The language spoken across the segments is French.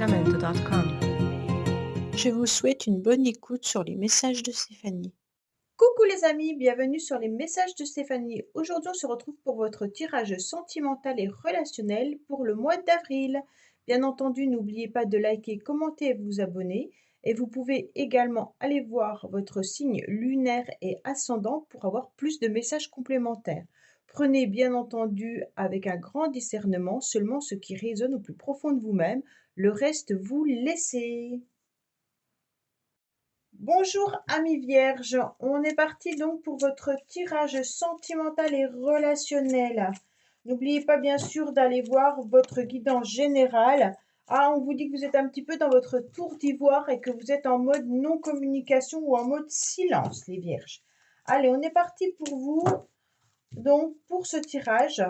www.sacramento.com. Je vous souhaite une bonne écoute sur les messages de Stéphanie. Coucou les amis, bienvenue sur les messages de Stéphanie. Aujourd'hui, on se retrouve pour votre tirage sentimental et relationnel pour le mois d'avril. Bien entendu, n'oubliez pas de liker, commenter et vous abonner. Et vous pouvez également aller voir votre signe lunaire et ascendant pour avoir plus de messages complémentaires. Prenez bien entendu avec un grand discernement seulement ce qui résonne au plus profond de vous-même. Le reste, vous laissez. Bonjour amis vierges, on est parti donc pour votre tirage sentimental et relationnel. N'oubliez pas bien sûr d'aller voir votre guidance générale. Ah, on vous dit que vous êtes un petit peu dans votre tour d'ivoire et que vous êtes en mode non-communication ou en mode silence les vierges. Allez, on est parti pour vous, donc pour ce tirage.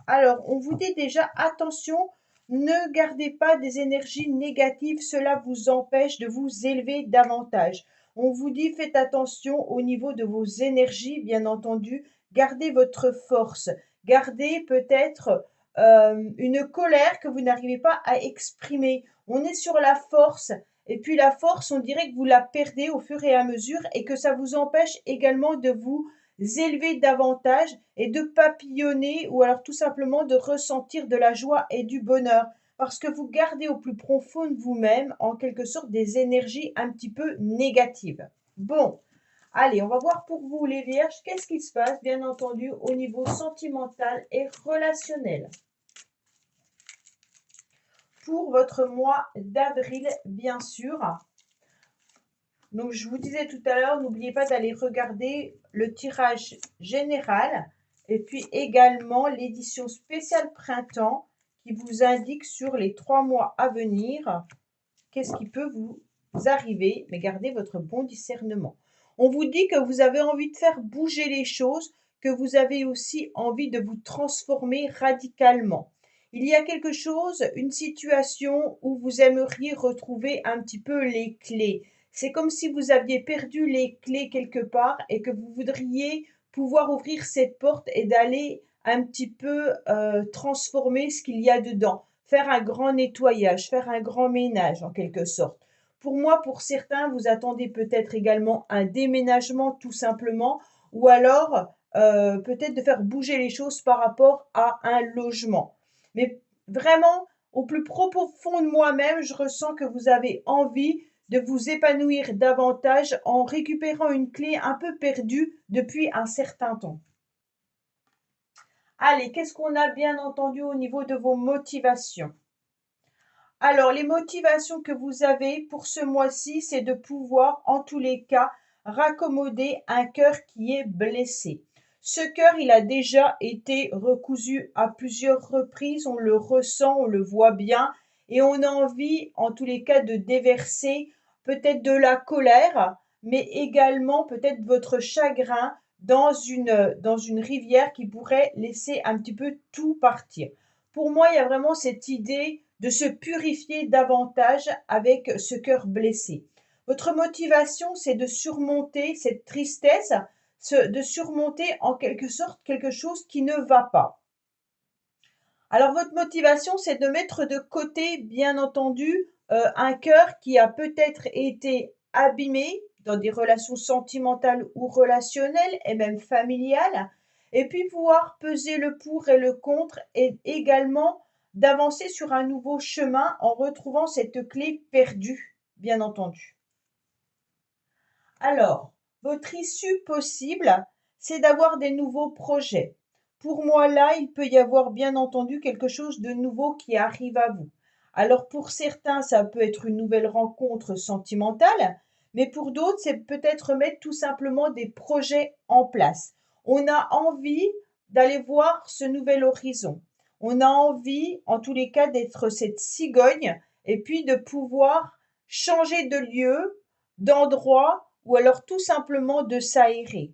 Alors, on vous dit déjà, attention, ne gardez pas des énergies négatives, cela vous empêche de vous élever davantage. On vous dit, faites attention au niveau de vos énergies, bien entendu. Gardez votre force. Gardez peut-être une colère que vous n'arrivez pas à exprimer. On est sur la force. Et puis la force, on dirait que vous la perdez au fur et à mesure et que ça vous empêche également de vous élever davantage et de papillonner ou alors tout simplement de ressentir de la joie et du bonheur parce que vous gardez au plus profond de vous-même en quelque sorte des énergies un petit peu négatives. Bon, allez, on va voir pour vous les vierges, qu'est-ce qui se passe bien entendu au niveau sentimental et relationnel pour votre mois d'avril bien sûr. Donc, je vous disais tout à l'heure, n'oubliez pas d'aller regarder le tirage général et puis également l'édition spéciale printemps qui vous indique sur les 3 mois à venir qu'est-ce qui peut vous arriver, mais gardez votre bon discernement. On vous dit que vous avez envie de faire bouger les choses, que vous avez aussi envie de vous transformer radicalement. Il y a quelque chose, une situation où vous aimeriez retrouver un petit peu les clés. C'est comme si vous aviez perdu les clés quelque part et que vous voudriez pouvoir ouvrir cette porte et d'aller un petit peu transformer ce qu'il y a dedans, faire un grand nettoyage, faire un grand ménage en quelque sorte. Pour moi, pour certains, vous attendez peut-être également un déménagement tout simplement, ou alors peut-être de faire bouger les choses par rapport à un logement. Mais vraiment, au plus profond de moi-même, je ressens que vous avez envie de vous épanouir davantage en récupérant une clé un peu perdue depuis un certain temps. Allez, qu'est-ce qu'on a bien entendu au niveau de vos motivations? Alors, les motivations que vous avez pour ce mois-ci, c'est de pouvoir, en tous les cas, raccommoder un cœur qui est blessé. Ce cœur, il a déjà été recousu à plusieurs reprises, on le ressent, on le voit bien, et on a envie, en tous les cas, de déverser peut-être de la colère, mais également peut-être votre chagrin dans une rivière qui pourrait laisser un petit peu tout partir. Pour moi, il y a vraiment cette idée de se purifier davantage avec ce cœur blessé. Votre motivation, c'est de surmonter cette tristesse, de surmonter en quelque sorte quelque chose qui ne va pas. Alors votre motivation, c'est de mettre de côté, bien entendu, un cœur qui a peut-être été abîmé dans des relations sentimentales ou relationnelles et même familiales, et puis pouvoir peser le pour et le contre et également d'avancer sur un nouveau chemin en retrouvant cette clé perdue, bien entendu. Alors, votre issue possible, c'est d'avoir des nouveaux projets. Pour moi, là, il peut y avoir bien entendu quelque chose de nouveau qui arrive à vous. Alors, pour certains, ça peut être une nouvelle rencontre sentimentale, mais pour d'autres, c'est peut-être mettre tout simplement des projets en place. On a envie d'aller voir ce nouvel horizon. On a envie, en tous les cas, d'être cette cigogne et puis de pouvoir changer de lieu, d'endroit ou alors tout simplement de s'aérer.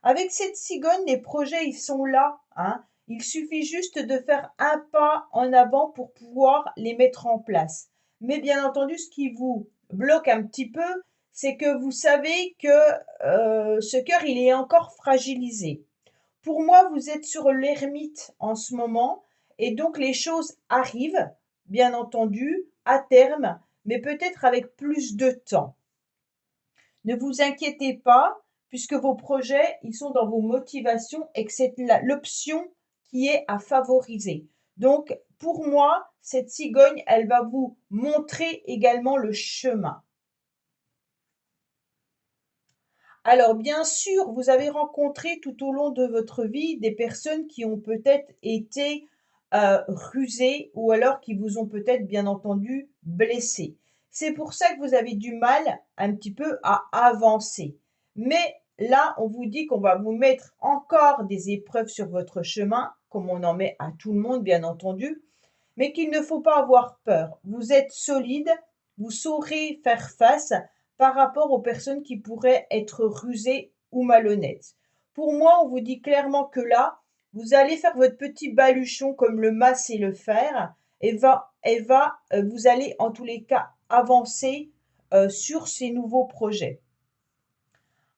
Avec cette cigogne, les projets, ils sont là, hein. Il suffit juste de faire un pas en avant pour pouvoir les mettre en place. Mais bien entendu, ce qui vous bloque un petit peu, c'est que vous savez que ce cœur, il est encore fragilisé. Pour moi, vous êtes sur l'ermite en ce moment et donc les choses arrivent, bien entendu, à terme, mais peut-être avec plus de temps. Ne vous inquiétez pas, puisque vos projets, ils sont dans vos motivations et que c'est l'option qui est à favoriser. Donc, pour moi, cette cigogne, elle va vous montrer également le chemin. Alors, bien sûr, vous avez rencontré tout au long de votre vie des personnes qui ont peut-être été rusées ou alors qui vous ont peut-être, bien entendu, blessé. C'est pour ça que vous avez du mal un petit peu à avancer. Mais là, on vous dit qu'on va vous mettre encore des épreuves sur votre chemin, comme on en met à tout le monde, bien entendu, mais qu'il ne faut pas avoir peur. Vous êtes solide, vous saurez faire face par rapport aux personnes qui pourraient être rusées ou malhonnêtes. Pour moi, on vous dit clairement que là, vous allez faire votre petit baluchon comme le mât sait le faire vous allez en tous les cas avancer sur ces nouveaux projets.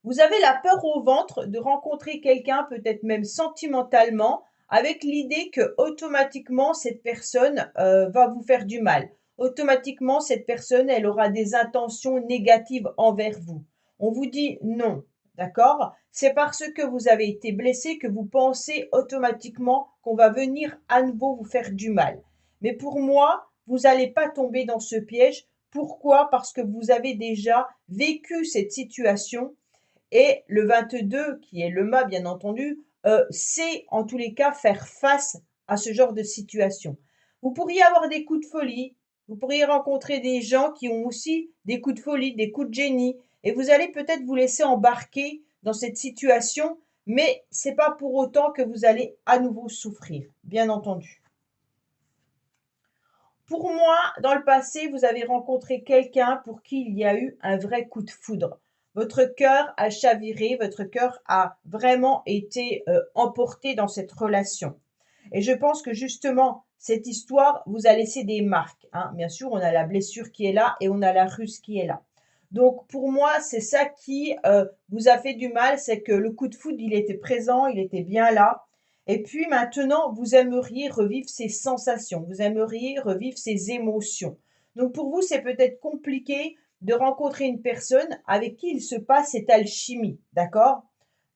Vous avez la peur au ventre de rencontrer quelqu'un, peut-être même sentimentalement, avec l'idée que automatiquement cette personne va vous faire du mal. Automatiquement, cette personne, elle aura des intentions négatives envers vous. On vous dit non, d'accord? C'est parce que vous avez été blessé que vous pensez automatiquement qu'on va venir à nouveau vous faire du mal. Mais pour moi, vous n'allez pas tomber dans ce piège. Pourquoi? Parce que vous avez déjà vécu cette situation et le 22, qui est le mât, bien entendu, sait en tous les cas faire face à ce genre de situation. Vous pourriez avoir des coups de folie, vous pourriez rencontrer des gens qui ont aussi des coups de folie, des coups de génie, et vous allez peut-être vous laisser embarquer dans cette situation, mais c'est pas pour autant que vous allez à nouveau souffrir, bien entendu. Pour moi, dans le passé, vous avez rencontré quelqu'un pour qui il y a eu un vrai coup de foudre. Votre cœur a chaviré, votre cœur a vraiment été emporté dans cette relation. Et je pense que justement, cette histoire vous a laissé des marques, hein. Bien sûr, on a la blessure qui est là et on a la ruse qui est là. Donc pour moi, c'est ça qui vous a fait du mal, c'est que le coup de foudre, il était présent, il était bien là. Et puis maintenant, vous aimeriez revivre ces sensations, vous aimeriez revivre ces émotions. Donc pour vous, c'est peut-être compliqué de rencontrer une personne avec qui il se passe cette alchimie, d'accord?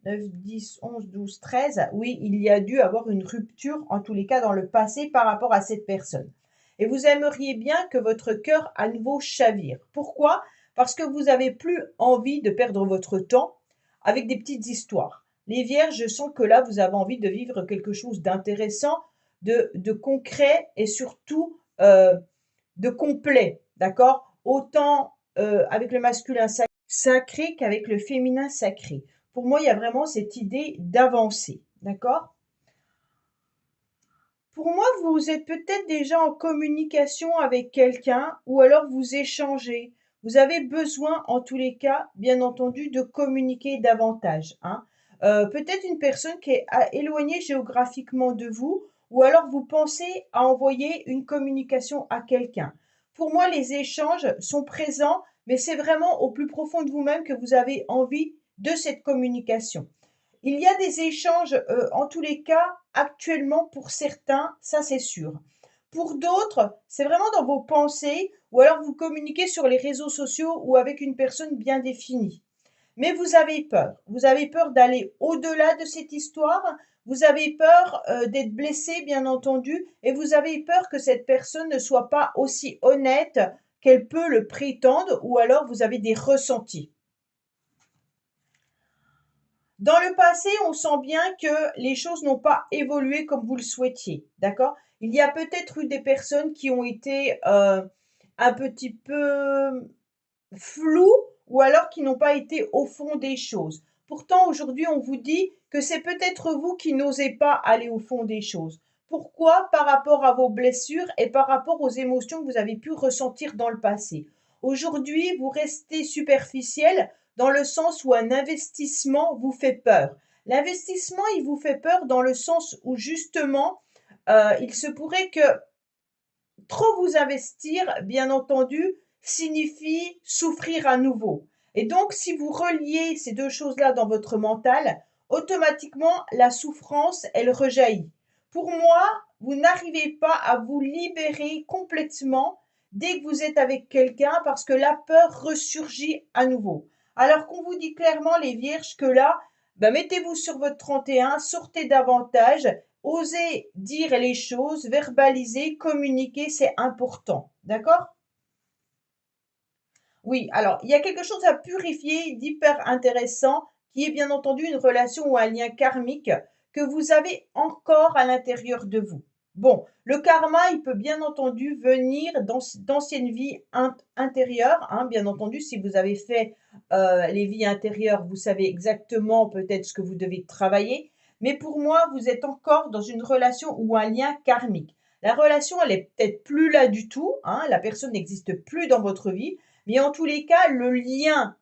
9, 10, 11, 12, 13. Oui, il y a dû avoir une rupture, en tous les cas dans le passé, par rapport à cette personne. Et vous aimeriez bien que votre cœur à nouveau chavire. Pourquoi? Parce que vous n'avez plus envie de perdre votre temps avec des petites histoires. Les vierges, je sens que là, vous avez envie de vivre quelque chose d'intéressant, de concret et surtout de complet, d'accord? Autant avec le masculin sacré qu'avec le féminin sacré. Pour moi, il y a vraiment cette idée d'avancer, d'accord? Pour moi, vous êtes peut-être déjà en communication avec quelqu'un ou alors vous échangez. Vous avez besoin, en tous les cas, bien entendu, de communiquer davantage, hein. Peut-être une personne qui est éloignée géographiquement de vous ou alors vous pensez à envoyer une communication à quelqu'un. Pour moi, les échanges sont présents, mais c'est vraiment au plus profond de vous-même que vous avez envie de cette communication. Il y a des échanges, en tous les cas, actuellement pour certains, ça c'est sûr. Pour d'autres, c'est vraiment dans vos pensées ou alors vous communiquez sur les réseaux sociaux ou avec une personne bien définie. Mais vous avez peur. Vous avez peur d'aller au-delà de cette histoire, vous avez peur, d'être blessé, bien entendu, et vous avez peur que cette personne ne soit pas aussi honnête qu'elle peut le prétendre ou alors vous avez des ressentis. Dans le passé, on sent bien que les choses n'ont pas évolué comme vous le souhaitiez, d'accord? Il y a peut-être eu des personnes qui ont été, un petit peu floues ou alors qui n'ont pas été au fond des choses. Pourtant, aujourd'hui, on vous dit que c'est peut-être vous qui n'osez pas aller au fond des choses. Pourquoi? Par rapport à vos blessures et par rapport aux émotions que vous avez pu ressentir dans le passé. Aujourd'hui, vous restez superficiel dans le sens où un investissement vous fait peur. L'investissement, il vous fait peur dans le sens où justement, il se pourrait que trop vous investir, bien entendu, signifie souffrir à nouveau. Et donc, si vous reliez ces deux choses-là dans votre mental, automatiquement, la souffrance, elle rejaillit. Pour moi, vous n'arrivez pas à vous libérer complètement dès que vous êtes avec quelqu'un parce que la peur ressurgit à nouveau. Alors qu'on vous dit clairement, les vierges, que là, mettez-vous sur votre 31, sortez davantage, osez dire les choses, verbaliser, communiquer, c'est important. D'accord? Oui, alors il y a quelque chose à purifier d'hyper intéressant qui est bien entendu une relation ou un lien karmique que vous avez encore à l'intérieur de vous. Bon, le karma, il peut bien entendu venir d'anciennes vies intérieures, hein, bien entendu, si vous avez fait les vies intérieures, vous savez exactement peut-être ce que vous devez travailler, mais pour moi, vous êtes encore dans une relation ou un lien karmique. La relation, elle est peut-être plus là du tout, hein, la personne n'existe plus dans votre vie, mais en tous les cas, le lien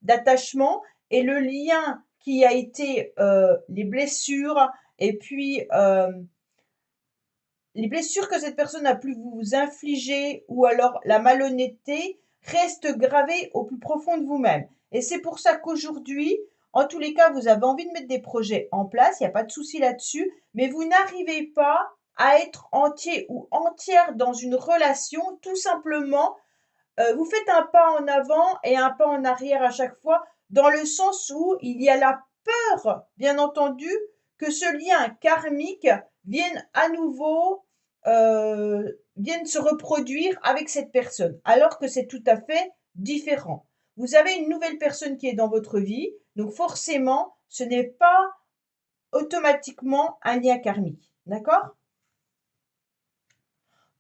d'attachement et le lien qui a été les blessures et puis les blessures que cette personne a pu vous infliger ou alors la malhonnêteté restent gravées au plus profond de vous-même. Et c'est pour ça qu'aujourd'hui, en tous les cas, vous avez envie de mettre des projets en place, il n'y a pas de souci là-dessus, mais vous n'arrivez pas à être entier ou entière dans une relation tout simplement vous faites un pas en avant et un pas en arrière à chaque fois, dans le sens où il y a la peur, bien entendu, que ce lien karmique vienne à nouveau, vienne se reproduire avec cette personne, alors que c'est tout à fait différent. Vous avez une nouvelle personne qui est dans votre vie, donc forcément, ce n'est pas automatiquement un lien karmique. D'accord?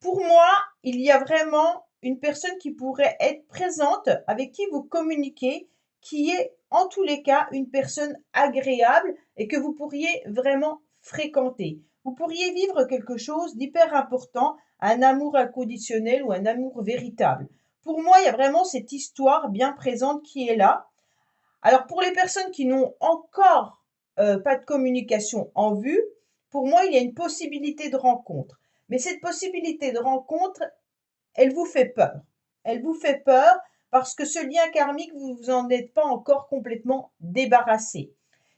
Pour moi, il y a vraiment une personne qui pourrait être présente, avec qui vous communiquez, qui est en tous les cas une personne agréable et que vous pourriez vraiment fréquenter. Vous pourriez vivre quelque chose d'hyper important, un amour inconditionnel ou un amour véritable. Pour moi, il y a vraiment cette histoire bien présente qui est là. Alors pour les personnes qui n'ont encore pas de communication en vue, pour moi, il y a une possibilité de rencontre. Mais cette possibilité de rencontre, elle vous fait peur. Elle vous fait peur parce que ce lien karmique, vous vous en êtes pas encore complètement débarrassé.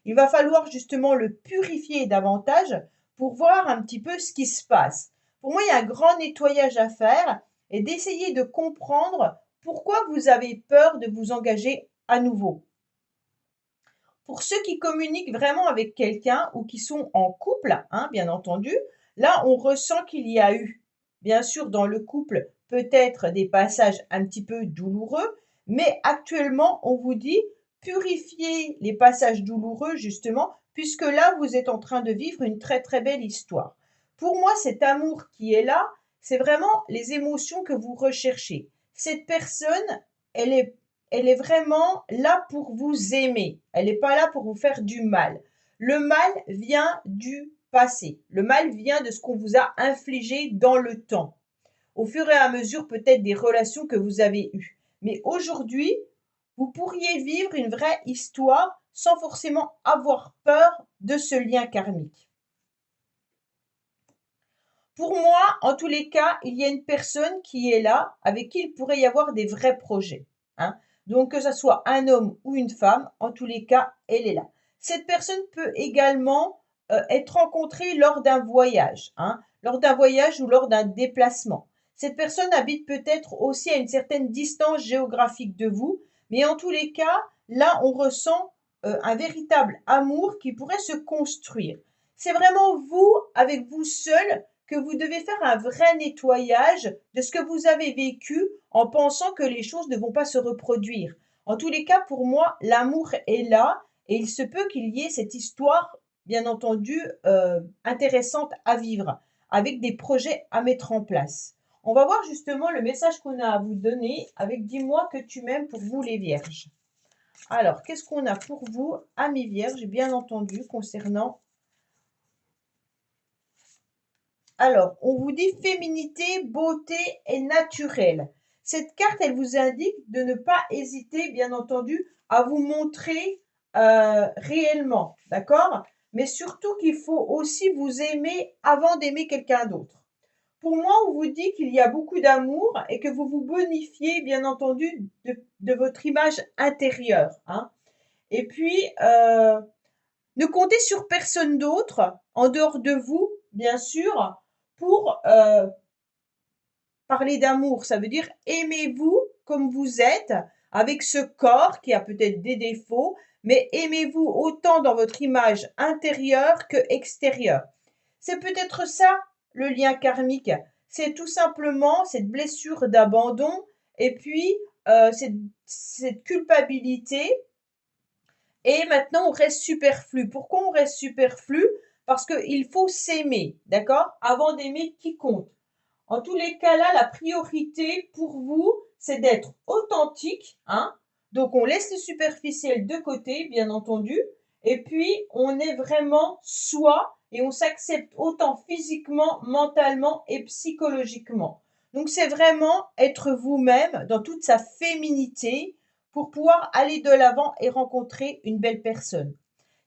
Il va falloir justement le purifier davantage pour voir un petit peu ce qui se passe. Pour moi, il y a un grand nettoyage à faire et d'essayer de comprendre pourquoi vous avez peur de vous engager à nouveau. Pour ceux qui communiquent vraiment avec quelqu'un ou qui sont en couple, hein, bien entendu, là, on ressent qu'il y a eu, bien sûr, dans le couple, peut-être des passages un petit peu douloureux, mais actuellement, on vous dit purifiez les passages douloureux, justement, puisque là, vous êtes en train de vivre une très, très belle histoire. Pour moi, cet amour qui est là, c'est vraiment les émotions que vous recherchez. Cette personne, elle est elle est vraiment là pour vous aimer. Elle n'est pas là pour vous faire du mal. Le mal vient du passé. Le mal vient de ce qu'on vous a infligé dans le temps. Au fur et à mesure peut-être des relations que vous avez eues. Mais aujourd'hui, vous pourriez vivre une vraie histoire sans forcément avoir peur de ce lien karmique. Pour moi, en tous les cas, il y a une personne qui est là, avec qui il pourrait y avoir des vrais projets. Hein. Donc, que ce soit un homme ou une femme, en tous les cas, elle est là. Cette personne peut également être rencontrée lors d'un voyage, hein, lors d'un voyage ou lors d'un déplacement. Cette personne habite peut-être aussi à une certaine distance géographique de vous, mais en tous les cas, là, on ressent un véritable amour qui pourrait se construire. C'est vraiment vous, avec vous seul, que vous devez faire un vrai nettoyage de ce que vous avez vécu en pensant que les choses ne vont pas se reproduire. En tous les cas, pour moi, l'amour est là et il se peut qu'il y ait cette histoire, bien entendu, intéressante à vivre, avec des projets à mettre en place. On va voir justement le message qu'on a à vous donner avec Dis-moi que tu m'aimes pour vous les vierges. Alors, qu'est-ce qu'on a pour vous, amis vierges, bien entendu, concernant... Alors, on vous dit féminité, beauté et naturel. Cette carte, elle vous indique de ne pas hésiter, bien entendu, à vous montrer réellement, d'accord? Mais surtout qu'il faut aussi vous aimer avant d'aimer quelqu'un d'autre. Pour moi, on vous dit qu'il y a beaucoup d'amour et que vous vous bonifiez, bien entendu, de votre image intérieure. Hein. Et puis, ne comptez sur personne d'autre, en dehors de vous, bien sûr, pour parler d'amour, ça veut dire aimez-vous comme vous êtes, avec ce corps qui a peut-être des défauts, mais aimez-vous autant dans votre image intérieure que extérieure. C'est peut-être ça le lien karmique. C'est tout simplement cette blessure d'abandon et puis cette culpabilité. Et maintenant, on reste superflu. Pourquoi on reste superflu? Parce qu'il faut s'aimer, d'accord? Avant d'aimer quiconque. En tous les cas, là, la priorité pour vous, c'est d'être authentique, hein. Donc, on laisse le superficiel de côté, bien entendu. Et puis, on est vraiment soi et on s'accepte autant physiquement, mentalement et psychologiquement. Donc, c'est vraiment être vous-même dans toute sa féminité pour pouvoir aller de l'avant et rencontrer une belle personne.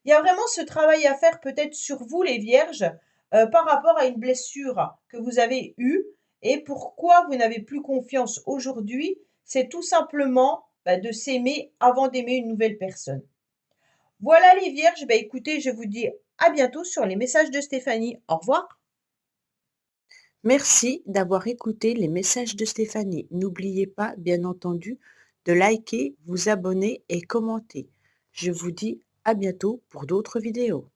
Il y a vraiment ce travail à faire peut-être sur vous, les vierges, par rapport à une blessure que vous avez eue et pourquoi vous n'avez plus confiance aujourd'hui, c'est tout simplement de s'aimer avant d'aimer une nouvelle personne. Voilà les vierges, écoutez, je vous dis à bientôt sur les messages de Stéphanie. Au revoir. Merci d'avoir écouté les messages de Stéphanie. N'oubliez pas, bien entendu, de liker, vous abonner et commenter. Je vous dis à bientôt pour d'autres vidéos.